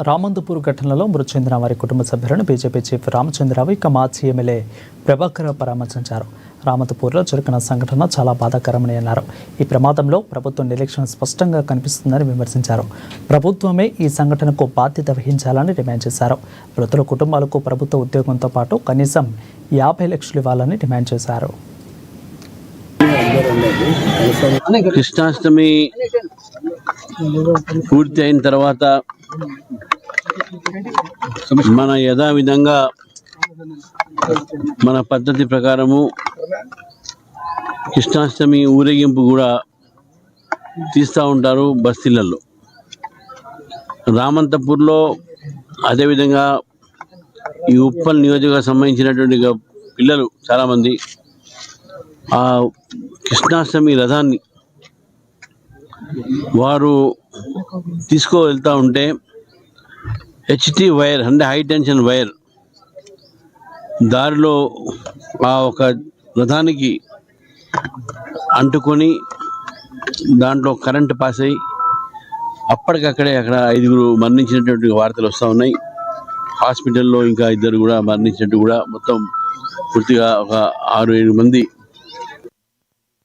రామంతపూర్ ఘటనలో మృతి చెందిన వారి కుటుంబ సభ్యులను బీజేపీ చీఫ్ రామచంద్రరావు ఇక మాజీ ఎమ్మెల్యే ప్రభాకర్ పరామర్శించారు. రామంతపూర్లో జరిగిన సంఘటన చాలా బాధాకరమని అన్నారు. ఈ ప్రమాదంలో ప్రభుత్వ నిర్లక్ష్యం స్పష్టంగా కనిపిస్తుందని విమర్శించారు. ప్రభుత్వమే ఈ సంఘటనకు బాధ్యత వహించాలని డిమాండ్ చేశారు. మృతుల కుటుంబాలకు ప్రభుత్వ ఉద్యోగంతో పాటు కనీసం 50 లక్షలు ఇవ్వాలని డిమాండ్ చేశారు. కృష్ణాష్టమి పూర్తి అయిన తర్వాత మన యథావిధంగా మన పద్ధతి ప్రకారము కృష్ణాష్టమి ఊరేగింపు కూడా తీస్తూ ఉంటారు బస్తీలలో. రామంతపూర్లో అదేవిధంగా ఈ ఉప్పల్ నియోజకవర్గం సంబంధించినటువంటి పిల్లలు చాలామంది ఆ కృష్ణాష్టమి రథాన్ని వారు తీసుకువెళ్తూ ఉంటే హెచ్టీ వైర్ అంటే హై టెన్షన్ వైర్ దారిలో ఆ ఒక రథానికి అంటుకొని దాంట్లో కరెంటు పాస్ అయ్యి అప్పటికక్కడే అక్కడ 5 మరణించినటువంటి వార్తలు వస్తూ ఉన్నాయి. హాస్పిటల్లో ఇంకా 2 కూడా మరణించినట్టు కూడా మొత్తం పూర్తిగా ఒక 6-7 మంది